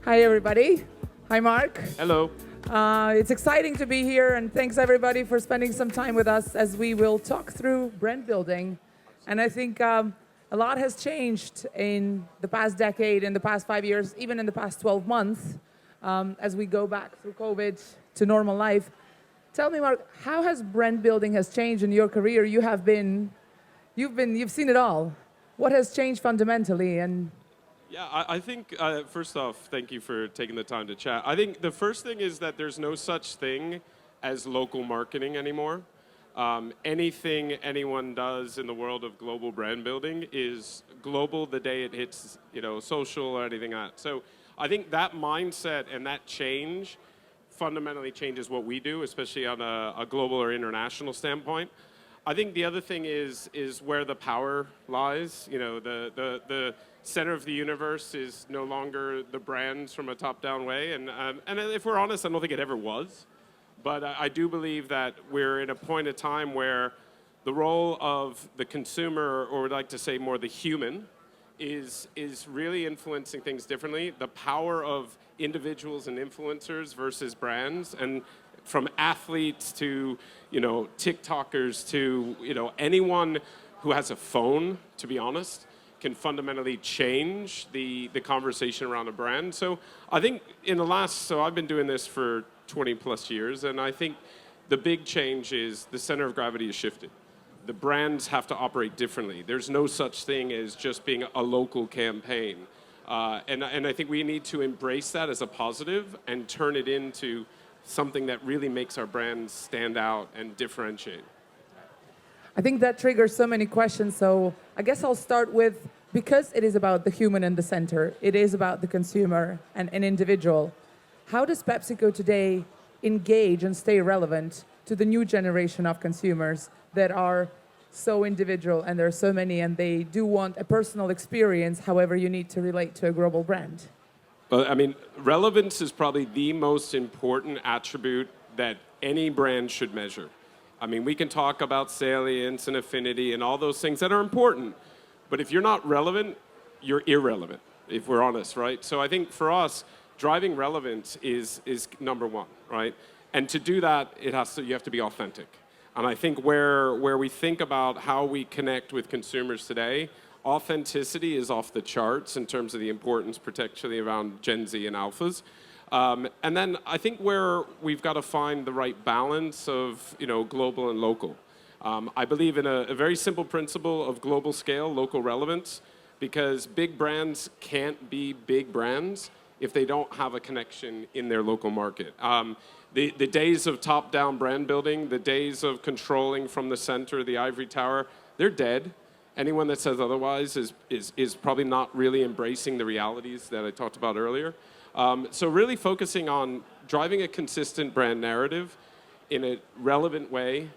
Hi, everybody. Hi, Mark. Hello. It's exciting to be here, and thanks everybody for spending some time with us as we will talk through brand building. And I think a lot has changed in the past decade, in the past 5 years, even in the past 12 months, as we go back through COVID to normal life. Tell me, Mark, how has brand building has changed in your career? You've seen it all. What has changed fundamentally? And Yeah, I think, first off, thank you for taking the time to chat. I think the first thing is that there's no such thing as local marketing anymore. Anything anyone does in the world of global brand building is global the day it hits, social or anything like that. So I think that mindset and that change fundamentally changes what we do, especially on a global or international standpoint. I think the other thing is where the power lies. The center of the universe is no longer the brands from a top-down way, and if we're honest, I don't think it ever was. But I do believe that we're in a point of time where the role of the consumer, or I'd like to say more the human, is really influencing things differently. The power of individuals and influencers versus brands, and from athletes to TikTokers to anyone who has a phone, to be honest, can fundamentally change the conversation around a brand. So I think so I've been doing this for 20 plus years, and I think the big change is the center of gravity has shifted. The brands have to operate differently. There's no such thing as just being a local campaign. And I think we need to embrace that as a positive and turn it into something that really makes our brands stand out and differentiate. I think that triggers so many questions. So I guess I'll start with, because it is about the human in the center, it is about the consumer and an individual. How does PepsiCo today engage and stay relevant to the new generation of consumers that are so individual, and there are so many, and they do want a personal experience, however you need to relate to a global brand? Well, I mean, relevance is probably the most important attribute that any brand should measure. I mean, we can talk about salience and affinity and all those things that are important, but if you're not relevant, you're irrelevant, if we're honest, right? So I think for us, driving relevance is number one, right? And to do that, you have to be authentic. And I think where we think about how we connect with consumers today, authenticity is off the charts in terms of the importance, particularly around Gen Z and alphas. And then I think where we've got to find the right balance of global and local. I believe in a very simple principle of global scale, local relevance, because big brands can't be big brands if they don't have a connection in their local market. The days of top-down brand building, the days of controlling from the center, the ivory tower, they're dead. Anyone that says otherwise is probably not really embracing the realities that I talked about earlier. So really focusing on driving a consistent brand narrative in a relevant way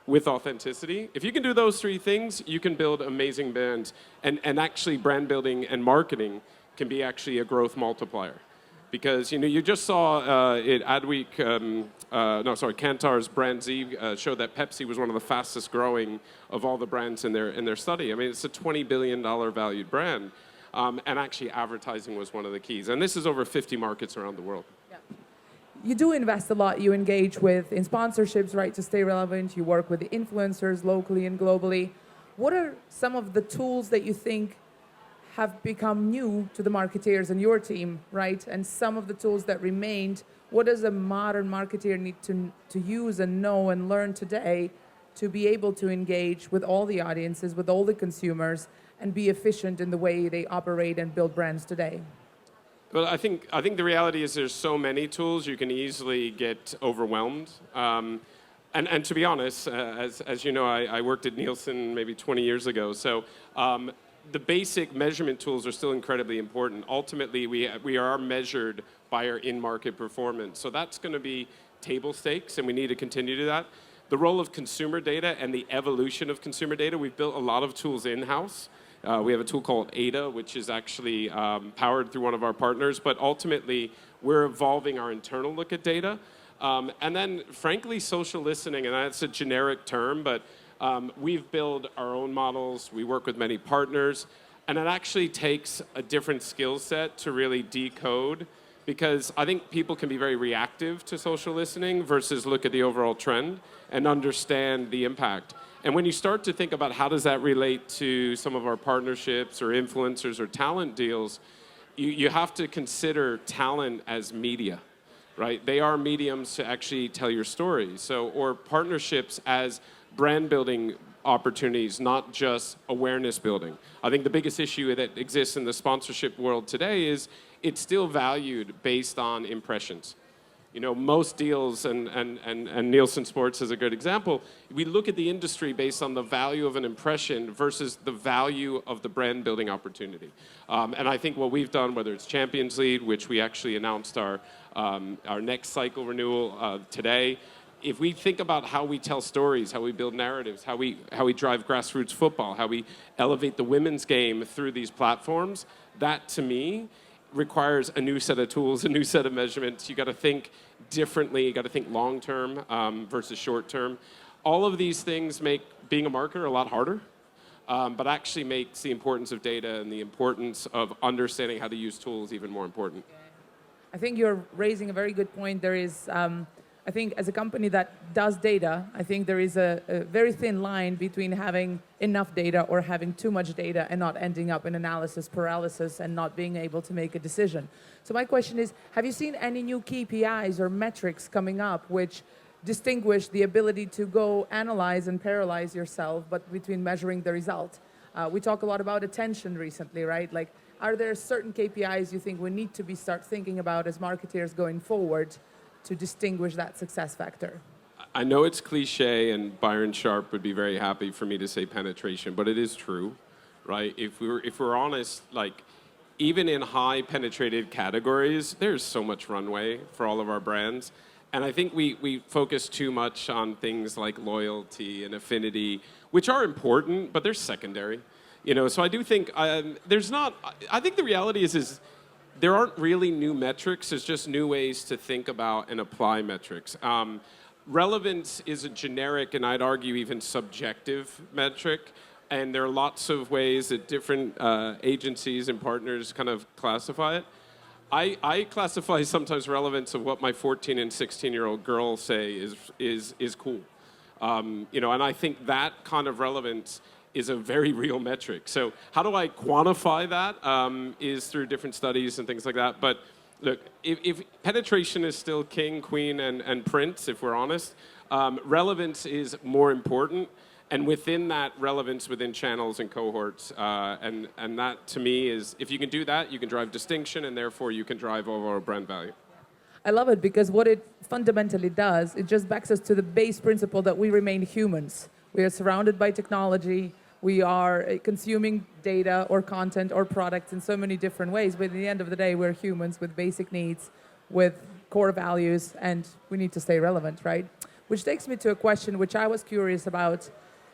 with authenticity. If you can do those three things, you can build amazing brands. And actually brand building and marketing can be actually a growth multiplier. Because you just saw at Adweek, Kantar's Brand Z showed that Pepsi was one of the fastest growing of all the brands in their study. I mean, it's a $20 billion valued brand, and actually advertising was one of the keys. And this is over 50 markets around the world. Yeah. You do invest a lot. You engage in sponsorships, right, to stay relevant. You work with the influencers locally and globally. What are some of the tools that you think have become new to the marketeers and your team, right? And some of the tools that remained, what does a modern marketeer need to use and know and learn today to be able to engage with all the audiences, with all the consumers, and be efficient in the way they operate and build brands today? Well, I think the reality is there's so many tools you can easily get overwhelmed. And to be honest, as you know, I worked at Nielsen maybe 20 years ago. So the basic measurement tools are still incredibly important. Ultimately, we are measured by our in-market performance. So that's going to be table stakes, and we need to continue to do that. The role of consumer data and the evolution of consumer data, we've built a lot of tools in-house. We have a tool called Ada, which is actually powered through one of our partners. But ultimately, we're evolving our internal look at data. And then, frankly, social listening, and that's a generic term, but we've built our own models. We work with many partners. And it actually takes a different skill set to really decode because I think people can be very reactive to social listening versus look at the overall trend and understand the impact. And when you start to think about how does that relate to some of our partnerships or influencers or talent deals, you have to consider talent as media, right? They are mediums to actually tell your story. So, or partnerships as brand building opportunities, not just awareness building. I think the biggest issue that exists in the sponsorship world today is it's still valued based on impressions. You know, most deals, and Nielsen Sports is a good example, we look at the industry based on the value of an impression versus the value of the brand building opportunity. And I think what we've done, whether it's Champions League, which we actually announced our next cycle renewal today, if we think about how we tell stories, how we build narratives, how we drive grassroots football, how we elevate the women's game through these platforms, that to me requires a new set of tools, a new set of measurements. You got to think differently. You got to think long term versus short term. All of these things make being a marketer a lot harder, but actually makes the importance of data and the importance of understanding how to use tools even more important. I think you're raising a very good point. There is, I think, as a company that does data, I think there is a very thin line between having enough data or having too much data and not ending up in analysis paralysis and not being able to make a decision. So my question is, have you seen any new KPIs or metrics coming up which distinguish the ability to go analyze and paralyze yourself, but between measuring the result? We talk a lot about attention recently, right? Like, are there certain KPIs you think we need to start thinking about as marketeers going forward to distinguish that success factor? I know it's cliche, and Byron Sharp would be very happy for me to say penetration, but it is true, right? If we're honest, like even in high penetrated categories, there's so much runway for all of our brands. And I think we focus too much on things like loyalty and affinity, which are important, but they're secondary. You know, so I do think there's not. I think the reality is there aren't really new metrics. There's just new ways to think about and apply metrics. Relevance is a generic and I'd argue even subjective metric. And there are lots of ways that different agencies and partners kind of classify it. I classify sometimes relevance of what my 14 and 16-year-old girls say is cool. You know, and I think that kind of relevance is a very real metric. So how do I quantify that is through different studies and things like that. But look, if penetration is still king, queen, and prince, if we're honest, relevance is more important. And within that, relevance within channels and cohorts. And that, to me, is if you can do that, you can drive distinction, and therefore you can drive overall brand value. I love it because what it fundamentally does, it just backs us to the base principle that we remain humans. We are surrounded by technology. We are consuming data or content or products in so many different ways. But at the end of the day, we're humans with basic needs, with core values, and we need to stay relevant, right? Which takes me to a question which I was curious about.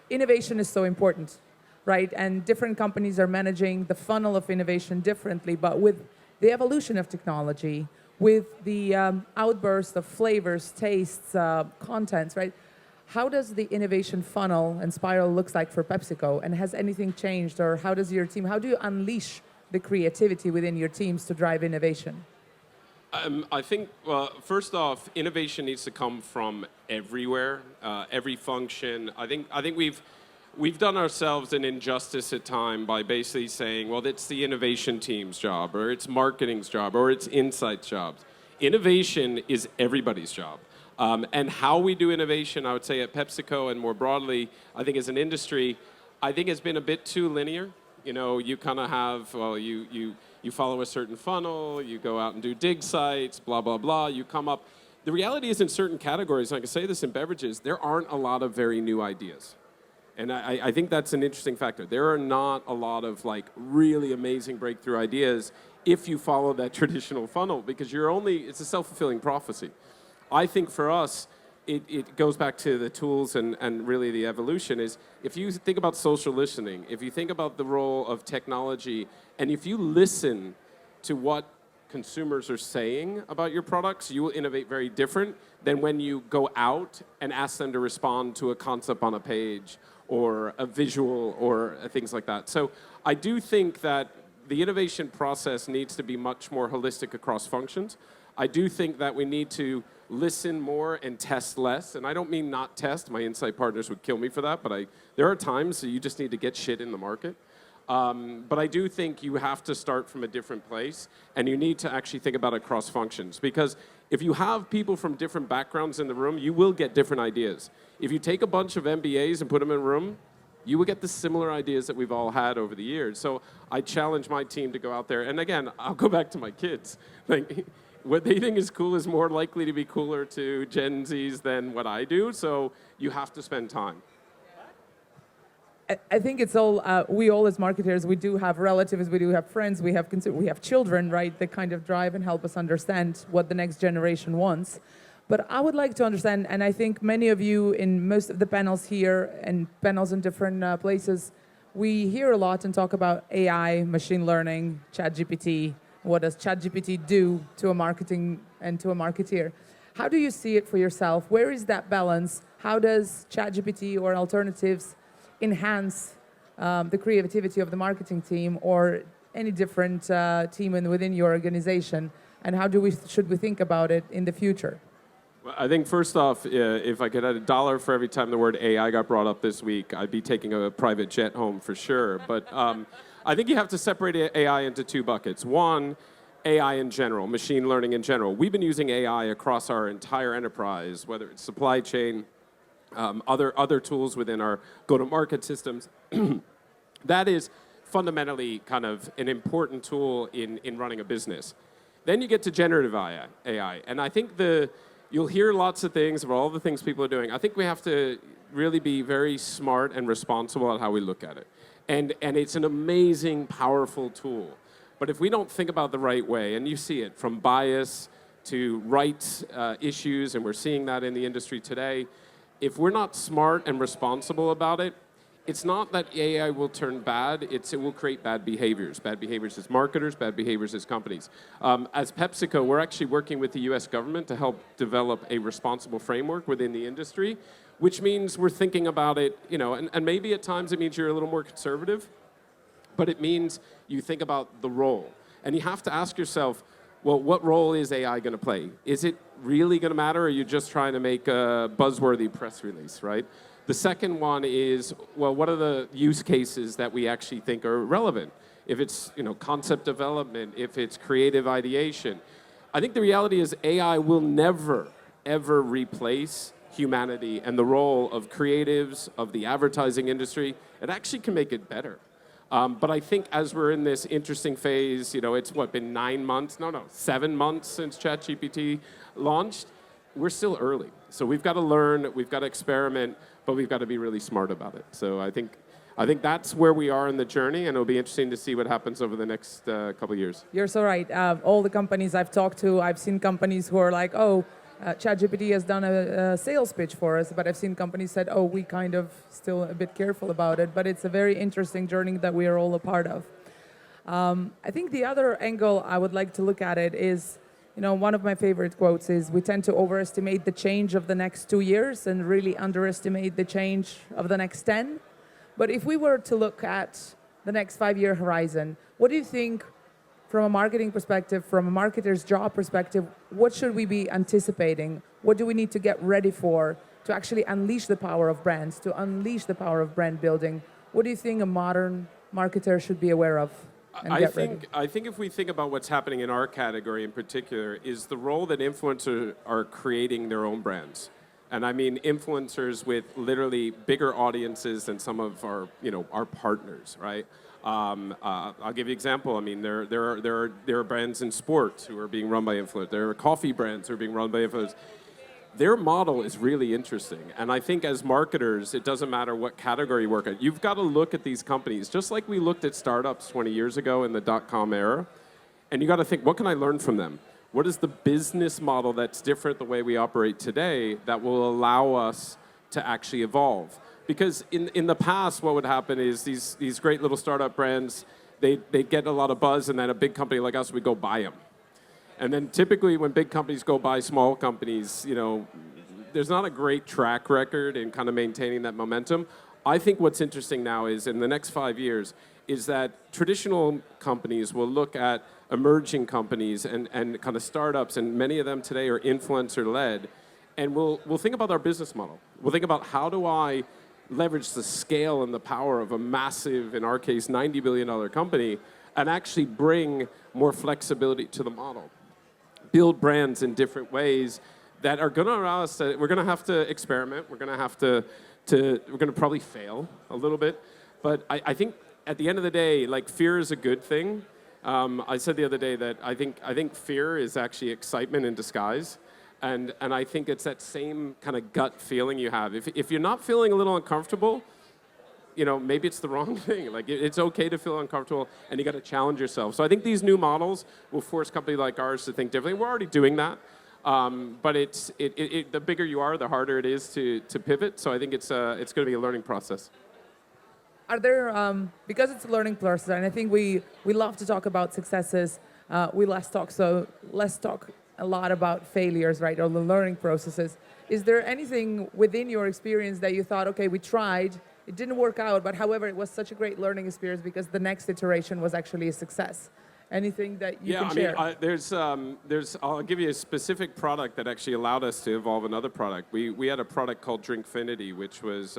Innovation is so important, right? And different companies are managing the funnel of innovation differently, but with the evolution of technology, with the outburst of flavors, tastes, contents, right? How does the innovation funnel and spiral looks like for PepsiCo? And has anything changed? Or how does your team, how do you unleash the creativity within your teams to drive innovation? I think, well, first off, innovation needs to come from everywhere, every function. I think we've done ourselves an injustice at time by basically saying, well, it's the innovation team's job, or it's marketing's job, or it's insights jobs. Innovation is everybody's job. And how we do innovation, I would say at PepsiCo and more broadly, I think as an industry, I think it's been a bit too linear. You know, you kind of have, well, you follow a certain funnel, you go out and do dig sites, blah, blah, blah, you come up. The reality is in certain categories, and I can say this in beverages, there aren't a lot of very new ideas. And I think that's an interesting factor. There are not a lot of like really amazing breakthrough ideas if you follow that traditional funnel, because it's a self-fulfilling prophecy. I think for us, it goes back to the tools and really the evolution is, if you think about social listening, if you think about the role of technology, and if you listen to what consumers are saying about your products, you will innovate very different than when you go out and ask them to respond to a concept on a page or a visual or things like that. So I do think that the innovation process needs to be much more holistic across functions. I do think that we need to listen more and test less. And I don't mean not test. My insight partners would kill me for that. But there are times that you just need to get shit in the market. But I do think you have to start from a different place. And you need to actually think about it across functions. Because if you have people from different backgrounds in the room, you will get different ideas. If you take a bunch of MBAs and put them in a room, you will get the similar ideas that we've all had over the years. So I challenge my team to go out there. And again, I'll go back to my kids. Like, what they think is cool is more likely to be cooler to Gen Zs than what I do. So you have to spend time. I think it's all, we all as marketers, we do have relatives, we do have friends, we have children, right, that kind of drive and help us understand what the next generation wants. But I would like to understand, and I think many of you in most of the panels here and panels in different places, we hear a lot and talk about AI, machine learning, ChatGPT. What does ChatGPT do to a marketing and to a marketeer? How do you see it for yourself? Where is that balance? How does ChatGPT or alternatives enhance the creativity of the marketing team or any different team within your organization? And how should we think about it in the future? Well, I think first off, if I could add $1 for every time the word AI got brought up this week, I'd be taking a private jet home for sure. But I think you have to separate AI into two buckets. One, AI in general, machine learning in general. We've been using AI across our entire enterprise, whether it's supply chain, other tools within our go-to-market systems. That is fundamentally kind of an important tool in running a business. Then you get to generative AI. And I think you'll hear lots of things about all the things people are doing. I think we have to really be very smart and responsible at how we look at it. And it's an amazing, powerful tool. But if we don't think about the right way, and you see it from bias to rights issues, and we're seeing that in the industry today, if we're not smart and responsible about it, it's not that AI will turn bad, it will create bad behaviors. Bad behaviors as marketers, bad behaviors as companies. As PepsiCo, we're actually working with the US government to help develop a responsible framework within the industry, which means we're thinking about it, and maybe at times it means you're a little more conservative, but it means you think about the role. And you have to ask yourself, well, what role is AI going to play? Is it really going to matter, or are you just trying to make a buzzworthy press release, right? The second one is, well, what are the use cases that we actually think are relevant? If it's concept development, if it's creative ideation. I think the reality is AI will never, ever replace humanity and the role of creatives, of the advertising industry. It actually can make it better. But I think as we're in this interesting phase, it's been 9 months? No, 7 months since ChatGPT launched. We're still early. So we've got to learn, we've got to experiment, but we've got to be really smart about it. So I think that's where we are in the journey, and it'll be interesting to see what happens over the next couple of years. You're so right. All the companies I've talked to, I've seen companies who are like, ChatGPT has done a sales pitch for us, but I've seen companies said, we kind of still a bit careful about it, but it's a very interesting journey that we are all a part of. I think the other angle I would like to look at it is, one of my favorite quotes is, we tend to overestimate the change of the next 2 years and really underestimate the change of the next 10. But if we were to look at the next 5-year horizon, what do you think, from a marketing perspective, from a marketer's job perspective, what should we be anticipating? What do we need to get ready for to actually unleash the power of brands, to unleash the power of brand building? What do you think a modern marketer should be aware of? I think if we think about what's happening in our category in particular, is the role that influencers are creating their own brands. And I mean influencers with literally bigger audiences than some of our partners, right? I'll give you an example. I mean, there are brands in sports who are being run by influencers. There are coffee brands who are being run by influencers. Their model is really interesting. And I think as marketers, it doesn't matter what category you work at. You've got to look at these companies, just like we looked at startups 20 years ago in the dot-com era. And you got to think, what can I learn from them? What is the business model that's different the way we operate today that will allow us to actually evolve? Because in the past, what would happen is these great little startup brands, they'd get a lot of buzz, and then a big company like us would go buy them. And then typically when big companies go buy small companies, there's not a great track record in kind of maintaining that momentum. I think what's interesting now is in the next 5 years, is that traditional companies will look at emerging companies and kind of startups, and many of them today are influencer-led, and we'll think about our business model. We'll think about how do I leverage the scale and the power of a massive, in our case, $90 billion company, and actually bring more flexibility to the model. Build brands in different ways that are going to allow us to, we're going to have to experiment, we're going to have to we're going to probably fail a little bit, but I think at the end of the day, like, fear is a good thing. I said the other day that I think fear is actually excitement in disguise. And I think it's that same kind of gut feeling you have. If you're not feeling a little uncomfortable, maybe it's the wrong thing. Like, it's okay to feel uncomfortable, and you got to challenge yourself. So I think these new models will force companies like ours to think differently. We're already doing that, but the bigger you are, the harder it is to pivot. So I think it's going to be a learning process. Are there, because it's a learning process, and I think we love to talk about successes, we less talk a lot about failures, right, or the learning processes. Is there anything within your experience that you thought, okay, we tried, it didn't work out, but however, it was such a great learning experience because the next iteration was actually a success? Anything that you can share? I'll give you a specific product that actually allowed us to evolve another product. We had a product called Drinkfinity, which was,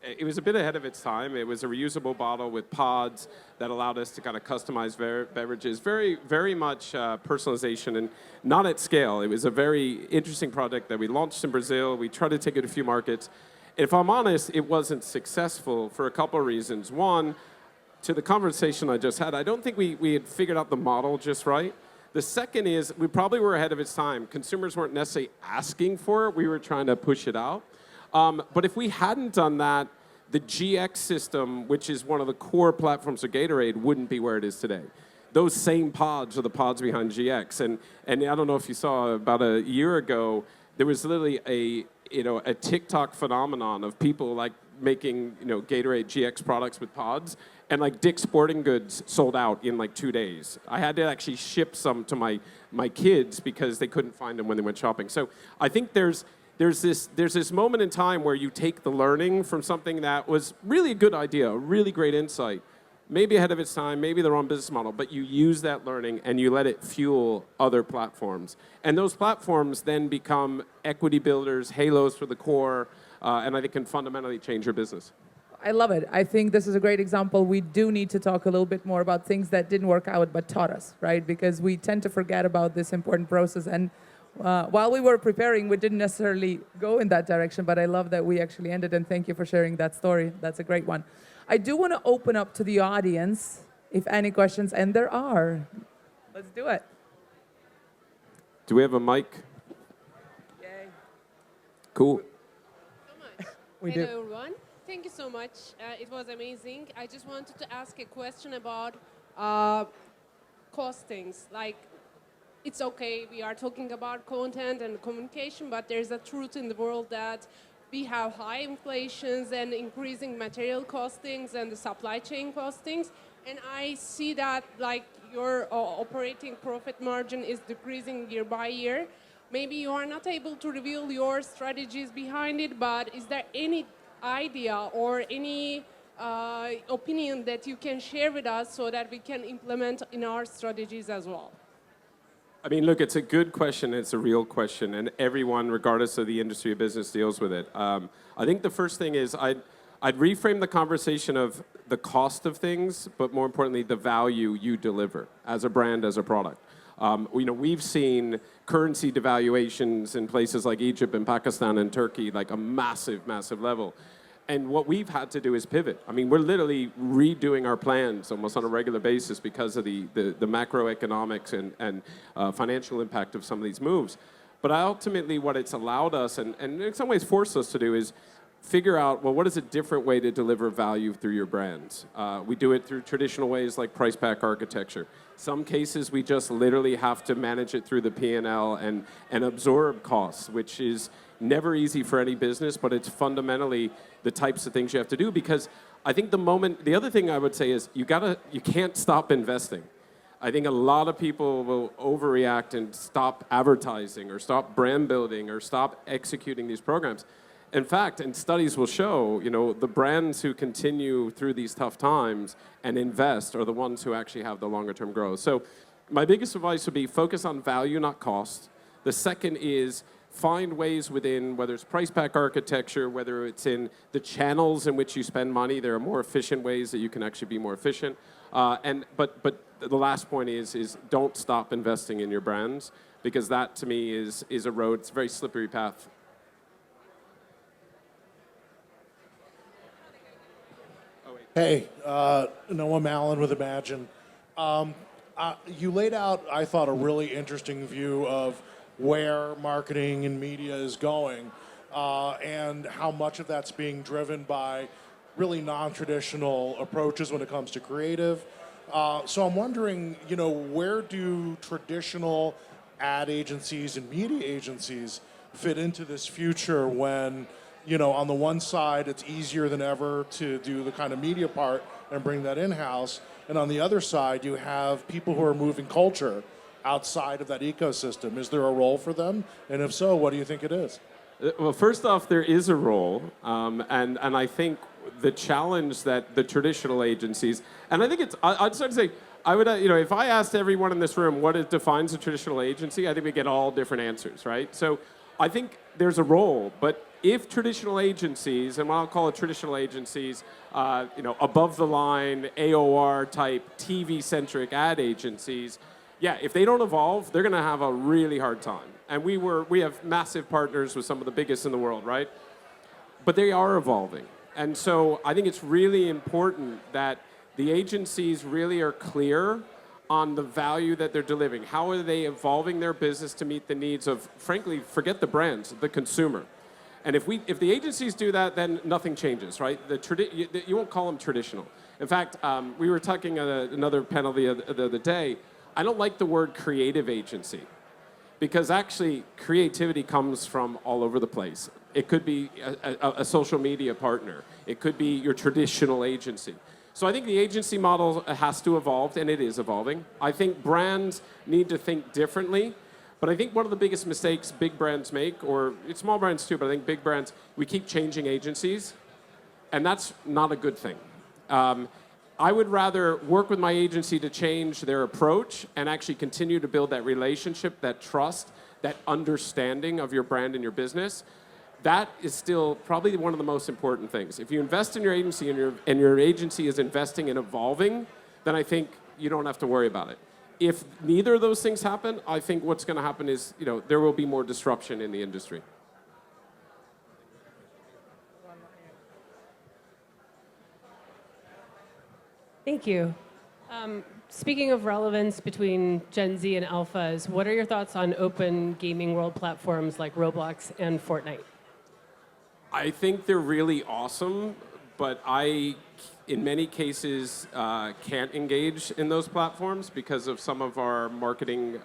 it was a bit ahead of its time. It was a reusable bottle with pods that allowed us to kind of customize beverages, very, very much personalization, and not at scale. It was a very interesting product that we launched in Brazil. We tried to take it to a few markets. If I'm honest, it wasn't successful for a couple of reasons. One, to the conversation I just had, I don't think we had figured out the model just right. The second is we probably were ahead of its time. Consumers weren't necessarily asking for it. We were trying to push it out. But if we hadn't done that, the GX system, which is one of the core platforms of Gatorade, wouldn't be where it is today. Those same pods are the pods behind GX. And I don't know if you saw, about a year ago, there was literally a TikTok phenomenon of people like making Gatorade GX products with pods, and like Dick's Sporting Goods sold out in like 2 days. I had to actually ship some to my kids because they couldn't find them when they went shopping. So I think there's this moment in time where you take the learning from something that was really a good idea, a really great insight, maybe ahead of its time, maybe the wrong business model, but you use that learning and you let it fuel other platforms. And those platforms then become equity builders, halos for the core, and I think can fundamentally change your business. I love it. I think this is a great example. We do need to talk a little bit more about things that didn't work out but taught us, right? Because we tend to forget about this important process. And while we were preparing, we didn't necessarily go in that direction, but I love that we actually ended, and thank you for sharing that story. That's a great one. I do want to open up to the audience, if any questions, and there are. Let's do it. Do we have a mic? Yay. Cool. So much. We Hello, do. everyone. Thank you so much. It was amazing. I just wanted to ask a question about costings. Like, it's okay, we are talking about content and communication, but there's a truth in the world that we have high inflations and increasing material costings and the supply chain costings. And I see that like your operating profit margin is decreasing year by year. Maybe you are not able to reveal your strategies behind it, but is there any idea or any opinion that you can share with us so that we can implement in our strategies as well? I mean, look, it's a good question. It's a real question, and everyone, regardless of the industry or business, deals with it. I think the first thing is I'd reframe the conversation of the cost of things, but more importantly, the value you deliver as a brand, as a product. We've seen currency devaluations in places like Egypt and Pakistan and Turkey, like a massive, massive level. And what we've had to do is pivot. I mean, we're literally redoing our plans almost on a regular basis because of the macroeconomics and financial impact of some of these moves. But ultimately, what it's allowed us, and in some ways forced us to do, is figure out, well, what is a different way to deliver value through your brands? We do it through traditional ways like price pack architecture. Some cases, we just literally have to manage it through the P&L and absorb costs, which is never easy for any business, but it's fundamentally the types of things you have to do, because I think the other thing I would say is you can't stop investing. I think a lot of people will overreact and stop advertising or stop brand building or stop executing these programs. In fact, and studies will show, the brands who continue through these tough times and invest are the ones who actually have the longer term growth. So my biggest advice would be focus on value, not cost. The second is find ways within, whether it's price pack architecture, whether it's in the channels in which you spend money, there are more efficient ways that you can actually be more efficient. But the last point is don't stop investing in your brands, because that to me is a road, it's a very slippery path. Hey, Noah Mallon with Imagine. You laid out, I thought, a really interesting view of where marketing and media is going, and how much of that's being driven by really non-traditional approaches when it comes to creative. So I'm wondering, where do traditional ad agencies and media agencies fit into this future when, on the one side, it's easier than ever to do the kind of media part and bring that in-house, and on the other side, you have people who are moving culture outside of that ecosystem. Is there a role for them? And if so, what do you think it is? Well, first off, there is a role, and I think the challenge that the traditional agencies, and I think I'd start to say, I would, if I asked everyone in this room what it defines a traditional agency, I think we get all different answers, right? So I think there's a role, but if traditional agencies, and what I'll call it traditional agencies, above the line, AOR type, TV-centric ad agencies, yeah, if they don't evolve, they're going to have a really hard time. And we have massive partners with some of the biggest in the world, right? But they are evolving. And so I think it's really important that the agencies really are clear on the value that they're delivering. How are they evolving their business to meet the needs of, frankly, forget the brands, the consumer. And if the agencies do that, then nothing changes, right? You won't call them traditional. In fact, we were talking at another panel the other day. I don't like the word creative agency, because actually creativity comes from all over the place. It could be a social media partner. It could be your traditional agency. So I think the agency model has to evolve, and it is evolving. I think brands need to think differently, but I think one of the biggest mistakes big brands make, or it's small brands too, but I think big brands, we keep changing agencies, and that's not a good thing. I would rather work with my agency to change their approach and actually continue to build that relationship, that trust, that understanding of your brand and your business. That is still probably one of the most important things. If you invest in your agency and your agency is investing in evolving, then I think you don't have to worry about it. If neither of those things happen, I think what's going to happen is, there will be more disruption in the industry. Thank you. Speaking of relevance between Gen Z and Alphas, what are your thoughts on open gaming world platforms like Roblox and Fortnite? I think they're really awesome, but I, in many cases, can't engage in those platforms because of some of our marketing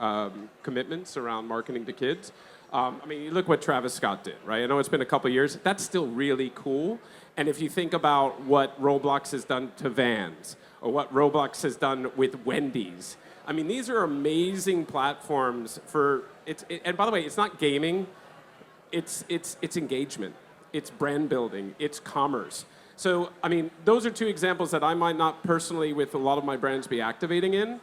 commitments around marketing to kids. You look what Travis Scott did, right? I know it's been a couple years. That's still really cool. And if you think about what Roblox has done to Vans, or what Roblox has done with Wendy's, these are amazing platforms for and by the way, it's not gaming. It's engagement. It's brand building. It's commerce. So, those are two examples that I might not personally, with a lot of my brands, be activating in.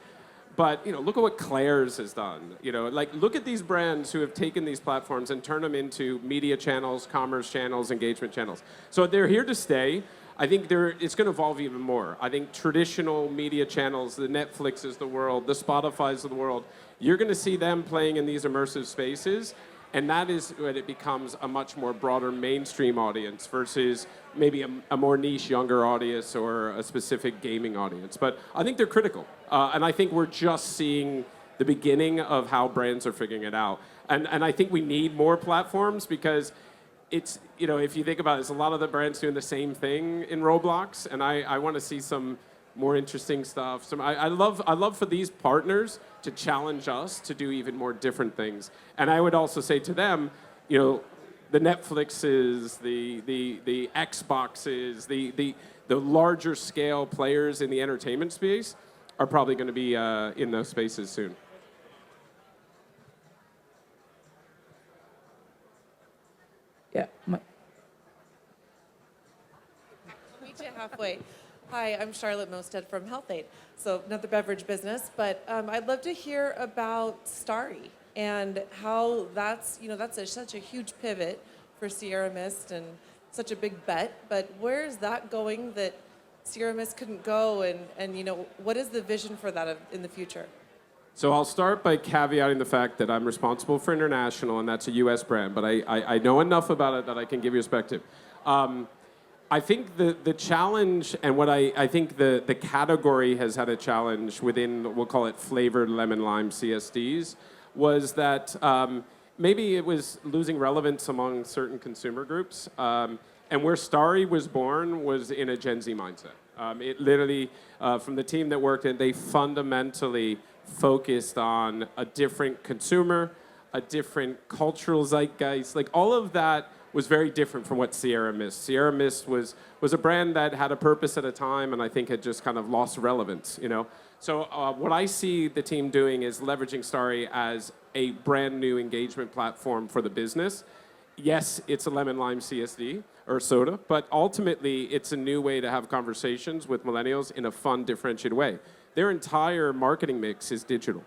But, look at what Claire's has done. Look at these brands who have taken these platforms and turned them into media channels, commerce channels, engagement channels. So they're here to stay. I think it's going to evolve even more. I think traditional media channels, the Netflixes of the world, the Spotifys of the world, you're going to see them playing in these immersive spaces. And that is when it becomes a much more broader mainstream audience versus maybe a more niche younger audience or a specific gaming audience. But I think they're critical. And I think we're just seeing the beginning of how brands are figuring it out. And I think we need more platforms because it's, if you think about it, there's a lot of the brands doing the same thing in Roblox. And I want to see some more interesting stuff. I love for these partners to challenge us to do even more different things. And I would also say to them, the Netflixes, the Xboxes, the larger scale players in the entertainment space are probably going to be in those spaces soon. Yeah. halfway. Hi, I'm Charlotte Mosted from HealthAid. So not the beverage business, but I'd love to hear about Starry and how that's, such a huge pivot for Sierra Mist and such a big bet. But where is that going that Sierra Mist couldn't go? And what is the vision for that in the future? So I'll start by caveating the fact that I'm responsible for international, and that's a U.S. brand, but I know enough about it that I can give you perspective. I think the challenge, and what I think the category has had a challenge within, we'll call it flavored lemon lime CSDs, was that maybe it was losing relevance among certain consumer groups. And where Starry was born was in a Gen Z mindset. It literally, from the team that worked in, they fundamentally focused on a different consumer, a different cultural zeitgeist. Like all of that was very different from what Sierra Mist. Sierra Mist was a brand that had a purpose at a time, and I think had just kind of lost relevance, So what I see the team doing is leveraging Starry as a brand new engagement platform for the business. Yes, it's a lemon lime CSD or soda, but ultimately it's a new way to have conversations with millennials in a fun, differentiated way. Their entire marketing mix is digital.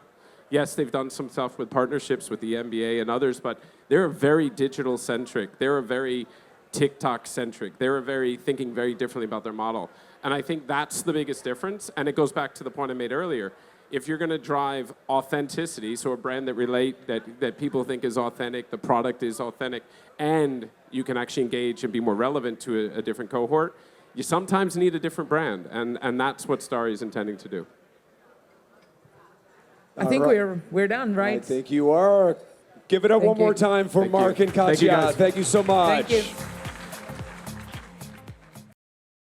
Yes, they've done some stuff with partnerships with the NBA and others, but they're very digital-centric. They're very TikTok-centric. They're thinking very differently about their model. And I think that's the biggest difference, and it goes back to the point I made earlier. If you're going to drive authenticity, so a brand that people think is authentic, the product is authentic, and you can actually engage and be more relevant to a different cohort, you sometimes need a different brand, and that's what Starry is intending to do. I think we're done, right? I think you are. Give it up one more time for Mark and Katya. Thank you, guys. Thank you so much. Thank you.